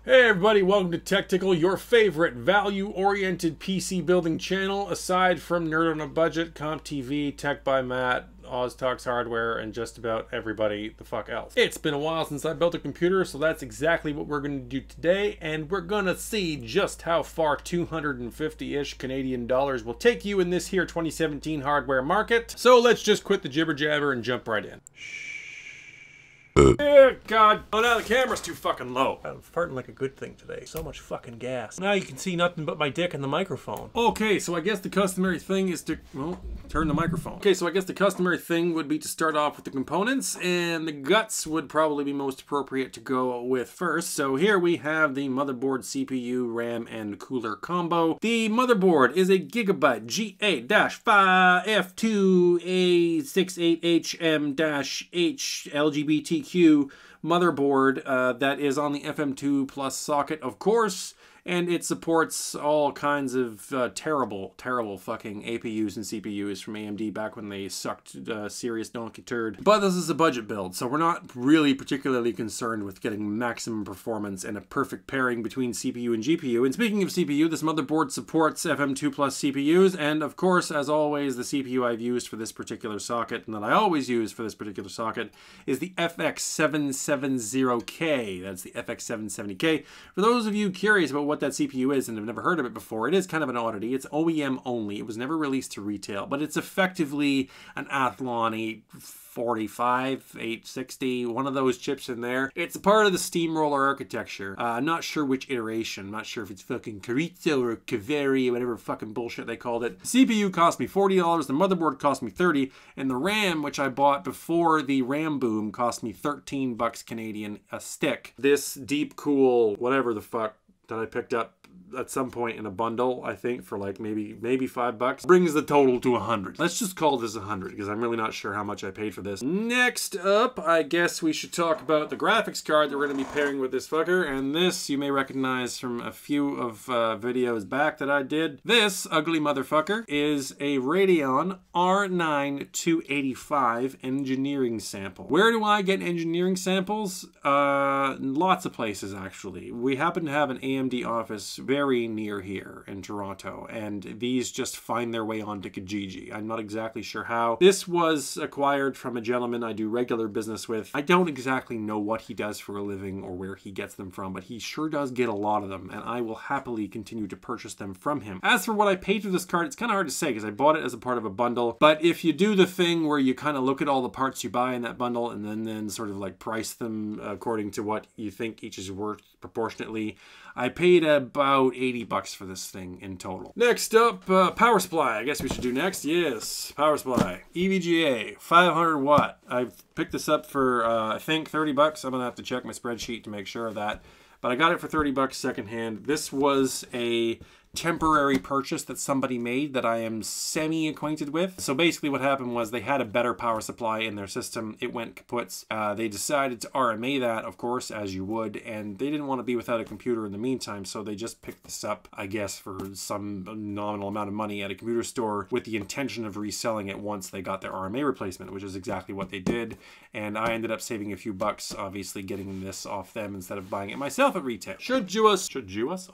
Hey everybody, welcome to Techtical, your favorite value-oriented PC building channel, aside from Nerd on a Budget, Comp TV, Tech by Matt, Oz Talks Hardware, and just about everybody the fuck else. It's been a while since I built a computer, so that's exactly what we're going to do today, and we're going to see just how far 250-ish Canadian dollars will take you in this here 2017 hardware market. So let's just quit the jibber-jabber and jump right in. Oh god. Oh, now the camera's too fucking low. I'm farting like a good thing today. So much fucking gas. Now you can see nothing but my dick in the microphone. Okay, so I guess the customary thing is to, well, turn the microphone. Okay, so I guess the customary thing would be to start off with the components, and the guts would probably be most appropriate to go with first. So here we have the motherboard, CPU, RAM, and cooler combo. The motherboard is a Gigabyte G8-5A68HM-H LGBTQ motherboard that is on the FM2 Plus socket, of course, and it supports all kinds of terrible fucking APUs and CPUs from AMD back when they sucked serious donkey turd. But this is a budget build, so we're not really particularly concerned with getting maximum performance and a perfect pairing between CPU and GPU. And speaking of CPU, this motherboard supports FM2 Plus CPUs, and of course, as always, the CPU I've used for this particular socket, and that I always use for this particular socket, is the FX770K. That's the FX770K. For those of you curious about what that CPU is and have never heard of it before, it is kind of an oddity. It's OEM only. It was never released to retail, but it's effectively an Athlon 845, 860, one of those chips in there. It's a part of the Steamroller architecture. I'm not sure which iteration. I'm not sure if it's fucking Carrizo or Kaveri or whatever fucking bullshit they called it. The CPU cost me $40, the motherboard cost me $30, and the RAM, which I bought before the RAM boom, cost me 13 bucks Canadian a stick. This deep cool, whatever the fuck, that I picked up at some point in a bundle, I think, for like maybe $5, brings the total to 100. Let's just call this 100 because I'm really not sure how much I paid for this. Next up, I guess we should talk about the graphics card that we're going to be pairing with this fucker, and this you may recognize from a few of videos back that I did. This ugly motherfucker is a Radeon R9 285 engineering sample. Where do I get engineering samples? Lots of places, actually. We happen to have an AMD office very near here in Toronto, and these just find their way onto Kijiji. I'm not exactly sure how. This was acquired from a gentleman I do regular business with. I don't exactly know what he does for a living or where he gets them from, but he sure does get a lot of them, and I will happily continue to purchase them from him. As for what I paid for this card, it's kind of hard to say because I bought it as a part of a bundle, but if you do the thing where you kind of look at all the parts you buy in that bundle and then sort of like price them according to what you think each is worth proportionately, I paid about 80 bucks for this thing in total. Next up, power supply. I guess we should do next. Yes, power supply. EVGA, 500 watt. I picked this up for, I think, 30 bucks. I'm gonna have to check my spreadsheet to make sure of that. But I got it for 30 bucks secondhand. This was a temporary purchase that somebody made that I am semi-acquainted with. So basically what happened was they had a better power supply in their system. It went kaput. They decided to RMA that, of course, as you would, and they didn't want to be without a computer in the meantime, so they just picked this up, I guess, for some nominal amount of money at a computer store with the intention of reselling it once they got their RMA replacement, which is exactly what they did, and I ended up saving a few bucks, obviously getting this off them instead of buying it myself at retail. Should do us?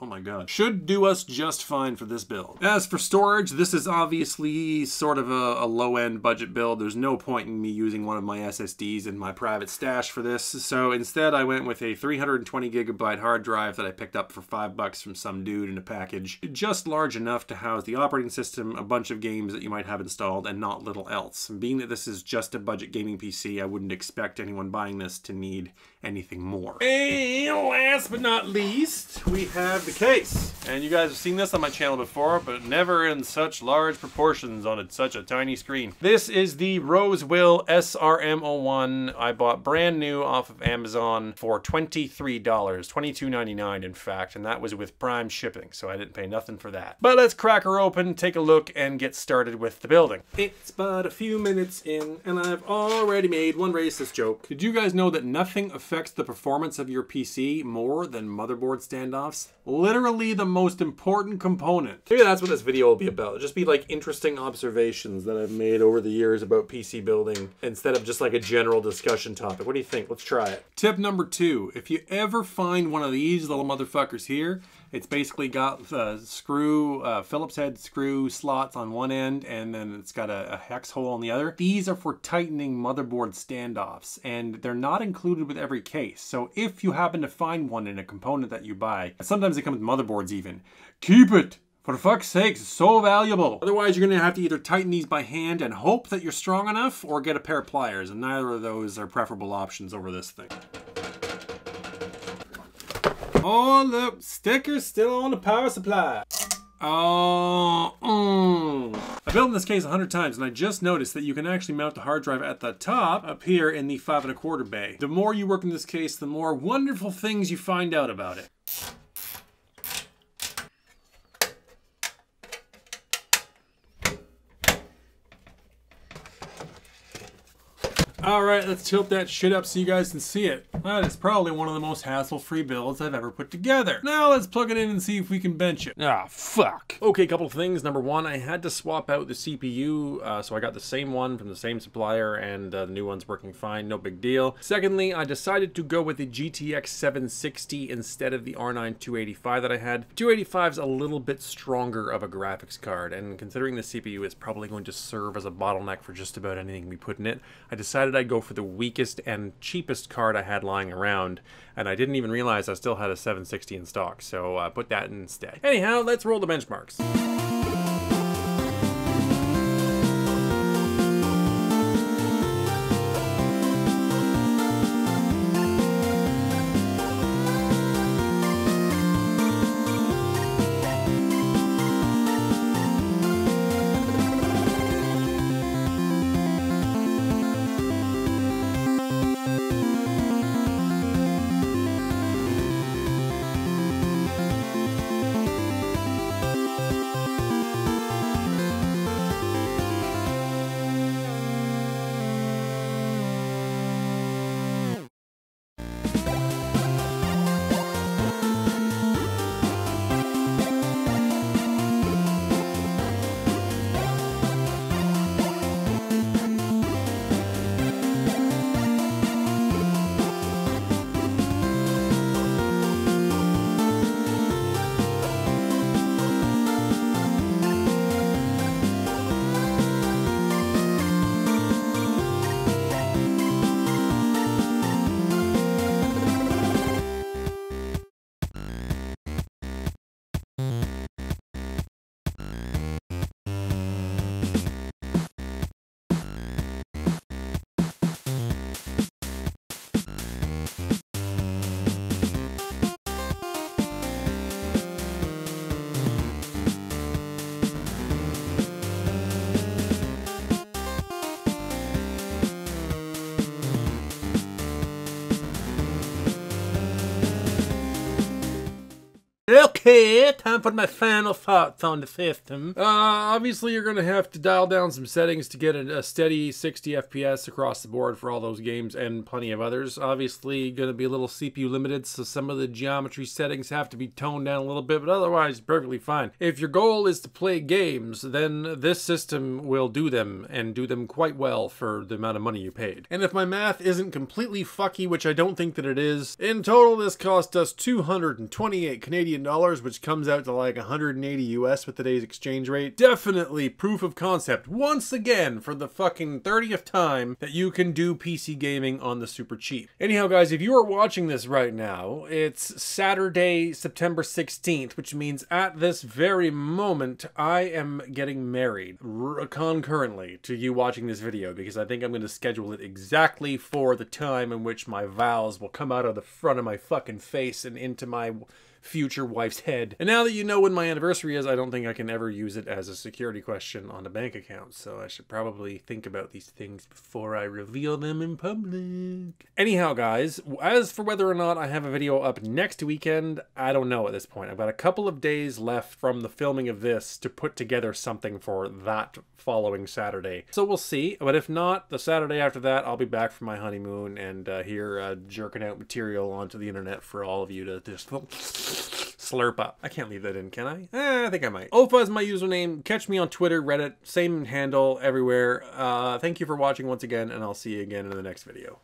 Oh my god. Should do us just fine for this build. As for storage, this is obviously sort of a low-end budget build. There's no point in me using one of my SSDs in my private stash for this, so instead I went with a 320 gigabyte hard drive that I picked up for $5 from some dude in a package. Just large enough to house the operating system, a bunch of games that you might have installed, and not little else. Being that this is just a budget gaming PC, I wouldn't expect anyone buying this to need anything more. And last but not least, we have the case. And you guys have seen this on my channel before, but never in such large proportions on such a tiny screen. This is the Rosewill SRM01. I bought brand new off of Amazon for $23, $22.99 in fact, and that was with Prime shipping, so I didn't pay nothing for that. But let's crack her open, take a look, and get started with the building. It's but a few minutes in, and I've already made one racist joke. Did you guys know that nothing affects the performance of your PC more than motherboard stand standoffs. Literally the most important component. Maybe that's what this video will be about. It'll just be like interesting observations that I've made over the years about PC building instead of just like a general discussion topic. What do you think? Let's try it. Tip number 2. If you ever find one of these little motherfuckers here, it's basically got Phillips head screw slots on one end, and then it's got a hex hole on the other. These are for tightening motherboard standoffs, and they're not included with every case. So if you happen to find one in a component that you buy, sometimes they come with motherboards even, keep it! For fuck's sake, it's so valuable. Otherwise, you're gonna have to either tighten these by hand and hope that you're strong enough, or get a pair of pliers, and neither of those are preferable options over this thing. Oh, look, sticker's still on the power supply. Oh, I've built this case 100 times, and I just noticed that you can actually mount the hard drive at the top up here in the 5 1/4 bay. The more you work in this case, the more wonderful things you find out about it. All right, let's tilt that shit up so you guys can see it. That is probably one of the most hassle-free builds I've ever put together. Now let's plug it in and see if we can bench it. Ah, fuck. Okay, couple of things. Number 1, I had to swap out the CPU, so I got the same one from the same supplier, and the new one's working fine, no big deal. Secondly, I decided to go with the GTX 760 instead of the R9 285 that I had. 285 is a little bit stronger of a graphics card, and considering the CPU is probably going to serve as a bottleneck for just about anything we put in it, I decided I'd go for the weakest and cheapest card I had lying around, and I didn't even realize I still had a 760 in stock, so put that instead. Anyhow, let's roll the benchmarks. Okay, time for my final thoughts on the system. Obviously you're gonna have to dial down some settings to get a steady 60 FPS across the board for all those games and plenty of others. Obviously gonna be a little CPU limited, so some of the geometry settings have to be toned down a little bit, but otherwise perfectly fine. If your goal is to play games, then this system will do them, and do them quite well for the amount of money you paid. And if my math isn't completely fucky, which I don't think that it is, in total this cost us 228 Canadian dollars, which comes out to like 180 US with today's exchange rate. Definitely proof of concept, once again, for the fucking 30th time, that you can do PC gaming on the super cheap. Anyhow, guys, if you are watching this right now, it's Saturday, September 16th, which means at this very moment, I am getting married concurrently to you watching this video, because I think I'm going to schedule it exactly for the time in which my vows will come out of the front of my fucking face and into my future wife's head. And now that you know when my anniversary is, I don't think I can ever use it as a security question on a bank account, so I should probably think about these things before I reveal them in public. Anyhow, guys, as for whether or not I have a video up next weekend, I don't know at this point. I've got a couple of days left from the filming of this to put together something for that following Saturday, so we'll see. But if not, the Saturday after that, I'll be back from my honeymoon and here jerking out material onto the internet for all of you to just slurp up. I can't leave that in, can I? I think I might. Ofa is my username. Catch me on Twitter, Reddit, same handle everywhere. Thank you for watching once again, and I'll see you again in the next video.